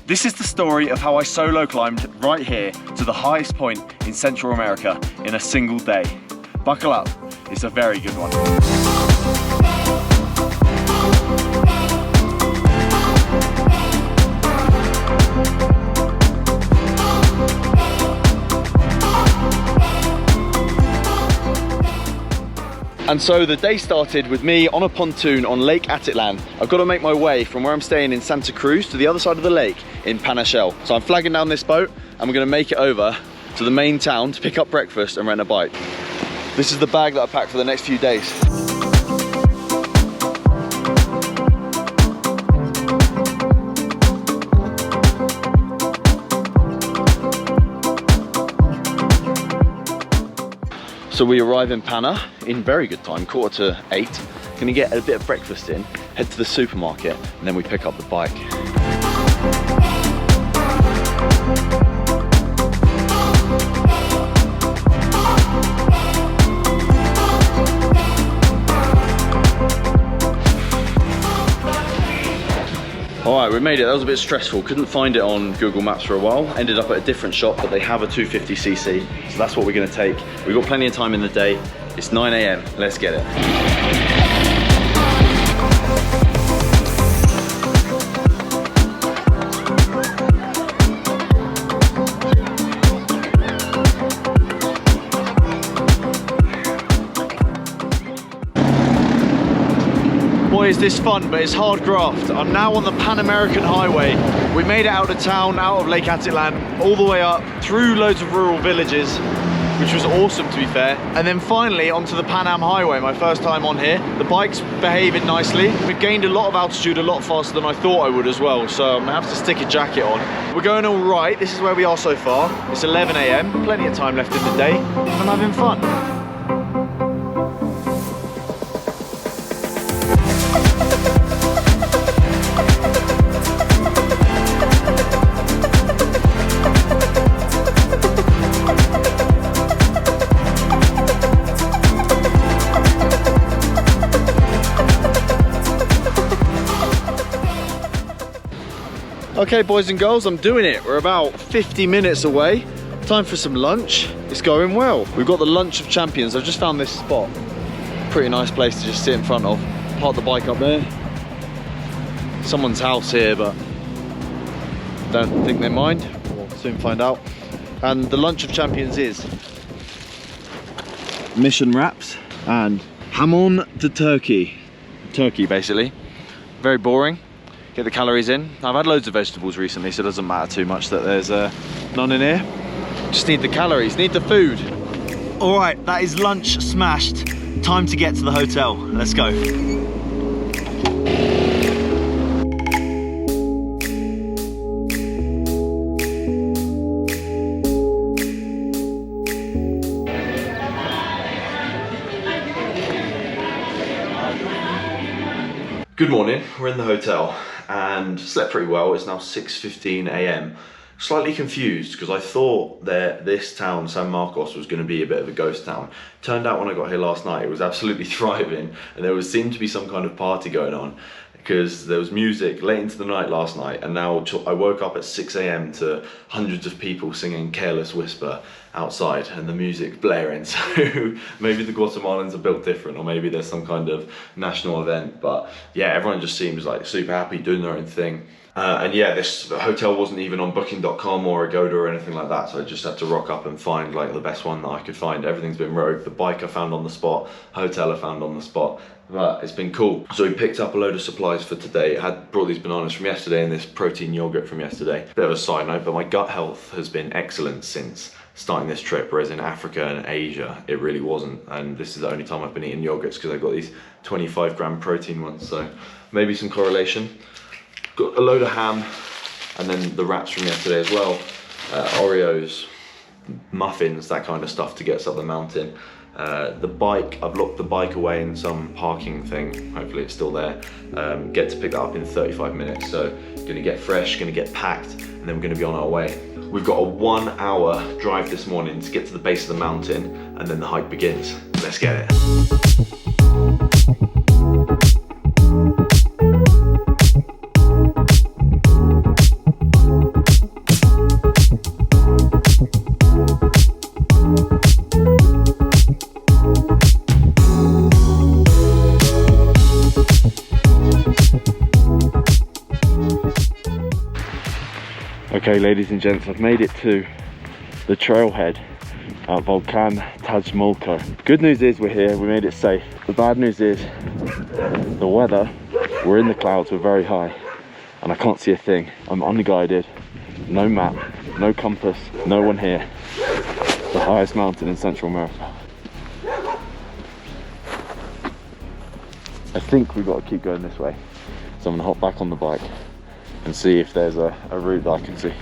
This is the story of how I solo climbed right here to the highest point in Central America in a single day. Buckle up, it's a very good one. And so the day started with me on a pontoon on Lake Atitlan. I've got to make my way from where I'm staying in Santa Cruz to the other side of the lake in Panachel. So I'm flagging down this boat and we're going to make it over to the main town to pick up breakfast and rent a bike. This is the bag that I packed for the next few days. So we arrive in Pana in very good time, 7:45. Gonna get a bit of breakfast in, head to the supermarket, and then we pick up the bike. Alright, we made it. That was a bit stressful. Couldn't find it on Google Maps for a while. Ended up at a different shop, but they have a 250cc. So that's what we're gonna take. We've got plenty of time in the day. It's 9 AM. Let's get it. Boy, is this fun, but it's hard graft. I'm now on the Pan American Highway. We made it out of town, out of Lake Atitlan, all the way up, through loads of rural villages, which was awesome to be fair. And then finally onto the Pan Am Highway, my first time on here. The bike's behaving nicely. We've gained a lot of altitude a lot faster than I thought I would as well, so I'm gonna have to stick a jacket on. We're going all right. This is where we are so far. It's 11 AM, plenty of time left in the day, and I'm having fun. Okay, boys and girls, I'm doing it. We're about 50 minutes away. Time for some lunch. It's going well. We've got the Lunch of Champions. I've just found this spot. Pretty nice place to just sit in front of. Park the bike up there. Someone's house here, but don't think they mind. We'll soon find out. And the Lunch of Champions is mission wraps and jamon de turkey. Turkey, basically. Very boring. Get the calories in. I've had loads of vegetables recently, so it doesn't matter too much that there's none in here. Just need the calories, need the food. All right, that is lunch smashed. Time to get to the hotel. Let's go. Good morning, we're in the hotel and slept pretty well. It's now 6:15 AM. Slightly confused because I thought that this town, San Marcos, was going to be a bit of a ghost town. Turned out when I got here last night, it was absolutely thriving and there seemed to be some kind of party going on because there was music late into the night last night, and now I woke up at 6 AM to hundreds of people singing Careless Whisper outside and the music blaring. So maybe the Guatemalans are built different, or maybe there's some kind of national event, but yeah, everyone just seems like super happy doing their own thing. And yeah, this hotel wasn't even on booking.com or Agoda or anything like that, so I just had to rock up and find like the best one that I could find. Everything's been rogue. The bike I found on the spot, hotel I found on the spot, but it's been cool. So we picked up a load of supplies for today. I had brought these bananas from yesterday and this protein yogurt from yesterday. Bit of a side note, but my gut health has been excellent since starting this trip, whereas in Africa and Asia it really wasn't, and this is the only time I've been eating yogurts because I've got these 25 gram protein ones, so maybe some correlation. Got a load of ham and then the wraps from yesterday as well, Oreos, muffins, that kind of stuff to get us up the mountain. The bike, I've locked the bike away in some parking thing, hopefully it's still there. Get to pick that up in 35 minutes, so gonna get fresh, gonna get packed, and then we're gonna be on our way. We've got a 1 hour drive this morning to get to the base of the mountain, and then the hike begins. Let's get it. Okay, ladies and gents, I've made it to the trailhead at Volcan Tajumulco. Good news is we're here, we made it safe. The bad news is the weather, we're in the clouds, we're very high, and I can't see a thing. I'm unguided, no map, no compass, no one here. The highest mountain in Central America. I think we've got to keep going this way. So I'm gonna hop back on the bike and see if there's a route that I can see.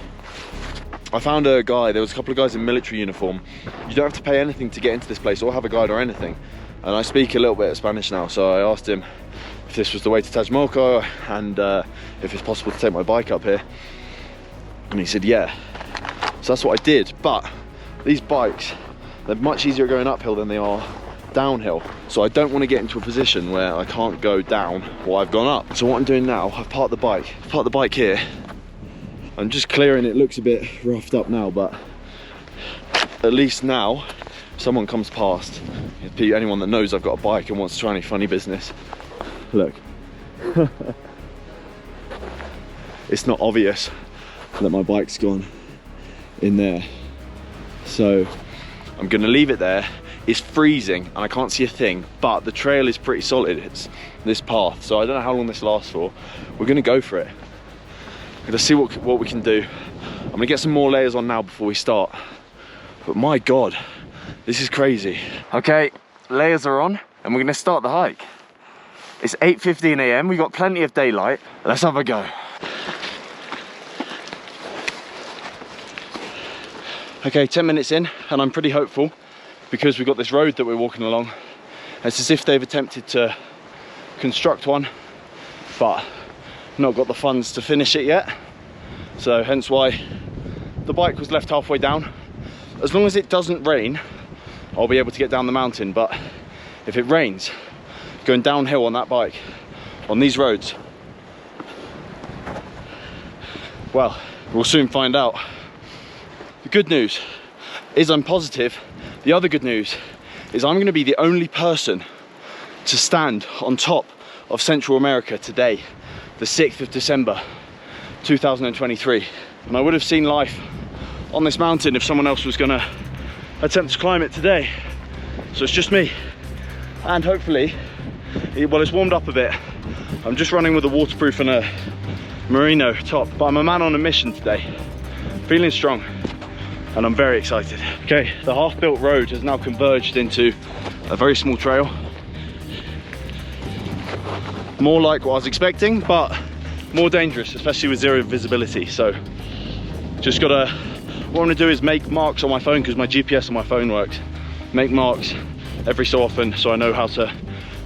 I found a guy, there was a couple of guys in military uniform. You don't have to pay anything to get into this place or have a guide or anything. And I speak a little bit of Spanish now, so I asked him if this was the way to Tajumulco and if it's possible to take my bike up here. And he said, yeah. So that's what I did, but these bikes, they're much easier going uphill than they are downhill. So I don't want to get into a position where I can't go down what I've gone up. So what I'm doing now, I've parked the bike here. I'm just clearing it. Looks a bit roughed up now, but at least now if someone comes past, anyone that knows I've got a bike and wants to try any funny business, look. It's not obvious that my bike's gone in there. So I'm gonna leave it there. It's freezing and I can't see a thing, but the trail is pretty solid. It's this path, so I don't know how long this lasts for. We're gonna go for it. We're gonna see what we can do. I'm gonna get some more layers on now before we start. But my God, this is crazy. Okay, layers are on and we're gonna start the hike. It's 8:15 AM, we got plenty of daylight. Let's have a go. Okay, 10 minutes in and I'm pretty hopeful because we've got this road that we're walking along. It's as if they've attempted to construct one, but not got the funds to finish it yet. So hence why the bike was left halfway down. As long as it doesn't rain, I'll be able to get down the mountain. But if it rains, going downhill on that bike, on these roads, well, we'll soon find out. The good news is I'm positive. The other good news is I'm going to be the only person to stand on top of Central America today, the 6th of December 2023. And I would have seen life on this mountain if someone else was going to attempt to climb it today. So it's just me. And hopefully, well, it's warmed up a bit. I'm just running with a waterproof and a merino top, but I'm a man on a mission today. Feeling strong. And I'm very excited. Okay, the half-built road has now converged into a very small trail. More like what I was expecting, but more dangerous, especially with zero visibility. So just gotta, what I'm gonna do is make marks on my phone, because my GPS on my phone works. Make marks every so often so I know how to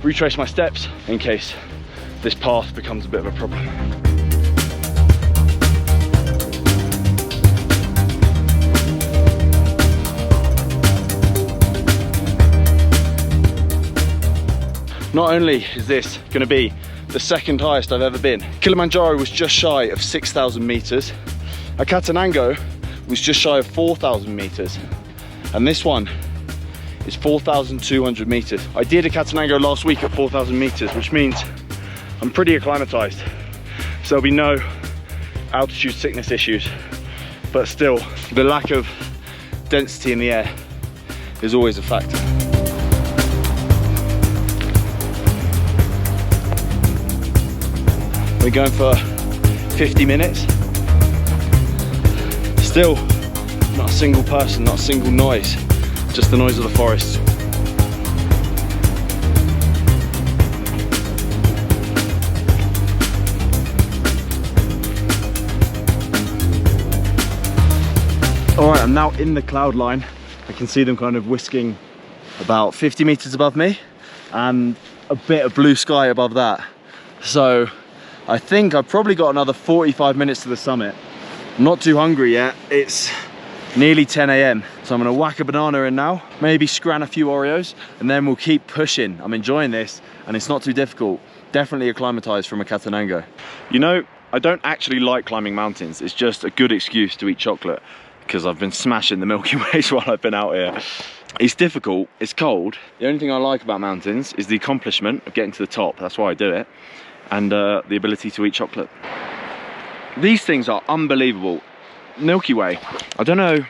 retrace my steps in case this path becomes a bit of a problem. Not only is this going to be the second highest I've ever been, Kilimanjaro was just shy of 6,000 meters. Acatenango was just shy of 4,000 meters. And this one is 4,200 meters. I did Acatenango last week at 4,000 meters, which means I'm pretty acclimatized. So there'll be no altitude sickness issues, but still the lack of density in the air is always a factor. We're going for 50 minutes. Still not a single person, not a single noise, just the noise of the forest. All right, I'm now in the cloud line. I can see them kind of whisking about 50 meters above me and a bit of blue sky above that. So I think I've probably got another 45 minutes to the summit. I'm not too hungry yet. It's nearly 10 AM. So I'm gonna whack a banana in now, maybe scran a few Oreos, and then we'll keep pushing. I'm enjoying this and it's not too difficult. Definitely acclimatized from Acatenango. You know, I don't actually like climbing mountains. It's just a good excuse to eat chocolate because I've been smashing the Milky Ways while I've been out here. It's difficult, it's cold. The only thing I like about mountains is the accomplishment of getting to the top. That's why I do it. And the ability to eat chocolate. These things are unbelievable. Milky Way. I don't know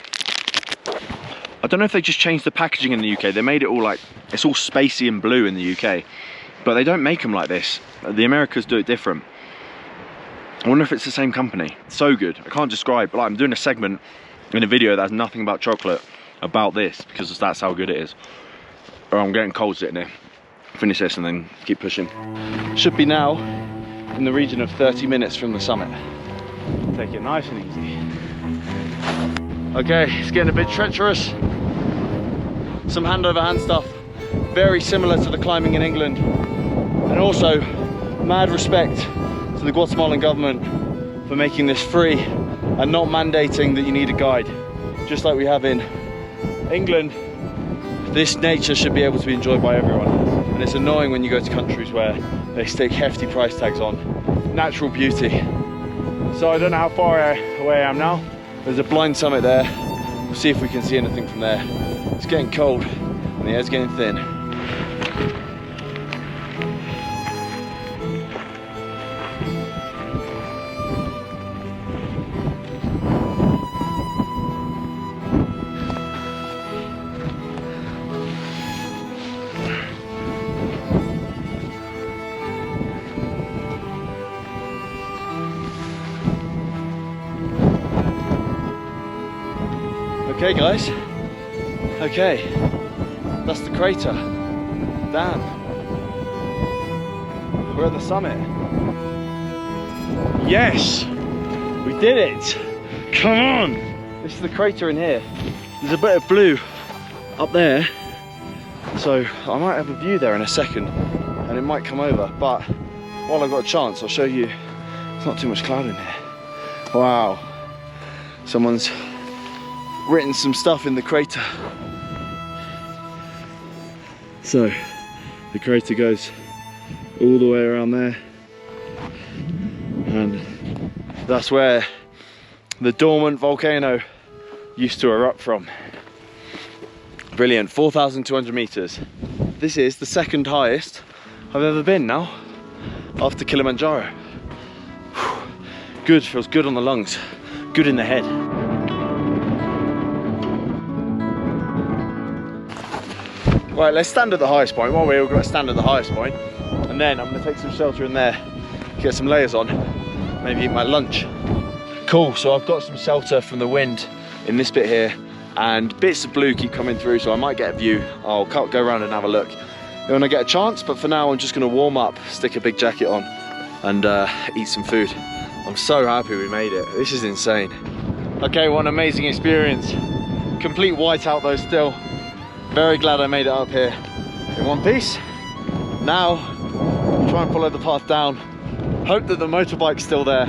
if they just changed the packaging in the UK. They made it all like, it's all spacey and blue in the UK, but they don't make them like this. The Americas do it different. I wonder if it's the same company. It's so good. I can't describe, but like, I'm doing a segment in a video that has nothing about chocolate about this, because that's how good it is. Oh, I'm getting cold sitting here. Finish this and then keep pushing. Should be now in the region of 30 minutes from the summit. Take it nice and easy. Okay, it's getting a bit treacherous. Some hand over hand stuff, very similar to the climbing in England. And also, mad respect to the Guatemalan government for making this free and not mandating that you need a guide. Just like we have in England, this nature should be able to be enjoyed by everyone. And it's annoying when you go to countries where they stick hefty price tags on natural beauty. So I don't know how far away I am now. There's a blind summit there. We'll see if we can see anything from there. It's getting cold and the air's getting thin. Okay guys, okay, that's the crater. Damn, we're at the summit. Yes, we did it. Come on. This is the crater in here. There's a bit of blue up there, so I might have a view there in a second and it might come over, but while I've got a chance, I'll show you. There's not too much cloud in here. Wow, someone's written some stuff in the crater. So the crater goes all the way around there, and that's where the dormant volcano used to erupt from. Brilliant. 4,200 meters. This is the second highest I've ever been now, after Kilimanjaro. Whew. Good, feels good on the lungs, good in the head. Right, let's stand at the highest point. While we've got to stand at the highest point, and then I'm going to take some shelter in there, get some layers on, maybe eat my lunch. Cool, so I've got some shelter from the wind in this bit here, and bits of blue keep coming through, so I might get a view. I'll go around and have a look when I get a chance, but for now I'm just going to warm up, stick a big jacket on, and eat some food. I'm so happy we made it. This is insane. Okay, what an amazing experience. Complete whiteout though still. Very glad I made it up here in one piece. Now, try and follow the path down. Hope that the motorbike's still there.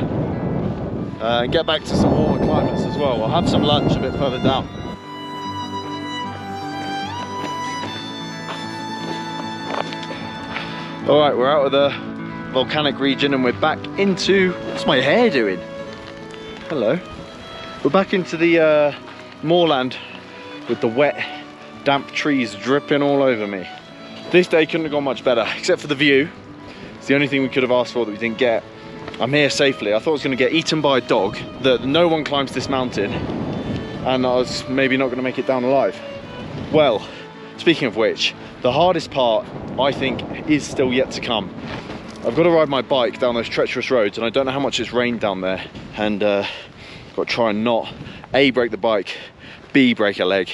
And get back to some warmer climates as well. I'll have some lunch a bit further down. All right, we're out of the volcanic region and we're back into, what's my hair doing? Hello. We're back into the moorland with the wet, damp trees dripping all over me. This day couldn't have gone much better, except for the view. It's the only thing we could have asked for that we didn't get. I'm here safely. I thought I was going to get eaten by a dog, that no one climbs this mountain, and I was maybe not going to make it down alive. Well, speaking of which, the hardest part, I think, is still yet to come. I've got to ride my bike down those treacherous roads, and I don't know how much it's rained down there, and got to try and not A, break the bike, B, break a leg,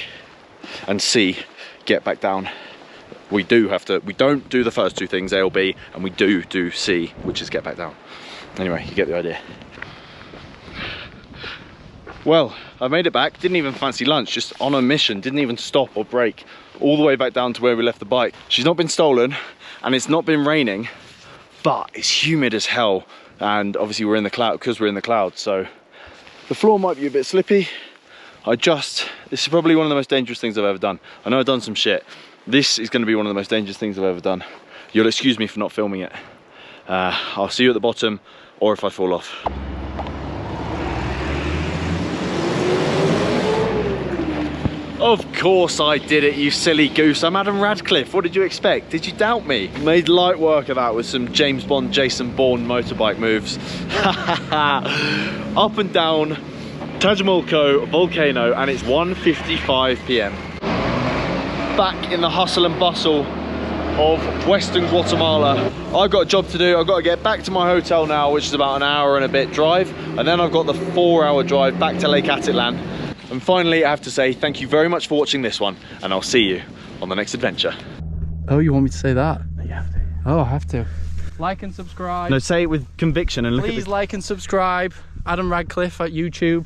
and C, get back down. We don't do the first two things, A or B, and we do C, which is get back down. Anyway, you get the idea. Well, I made it back, didn't even fancy lunch, just on a mission, didn't even stop or break, all the way back down to where we left the bike. She's not been stolen, and it's not been raining, but it's humid as hell, and obviously we're in the cloud, because we're in the clouds, so the floor might be a bit slippy. This is probably one of the most dangerous things I've ever done. I know I've done some shit. This is going to be one of the most dangerous things I've ever done. You'll excuse me for not filming it. I'll see you at the bottom, or if I fall off. Of course I did it, you silly goose. I'm Adam Radcliffe. What did you expect? Did you doubt me? Made light work of that with some James Bond, Jason Bourne motorbike moves. Up and down Tajumulco volcano, and it's 1:55 p.m. Back in the hustle and bustle of Western Guatemala. I've got a job to do. I've got to get back to my hotel now, which is about an hour and a bit drive, and then I've got the 4-hour drive back to Lake Atitlan. And finally, I have to say thank you very much for watching this one, and I'll see you on the next adventure. Oh, you want me to say that? You have to. Oh, I have to. Like and subscribe. No, say it with conviction and look at Please like and subscribe. Adam Radcliffe at YouTube.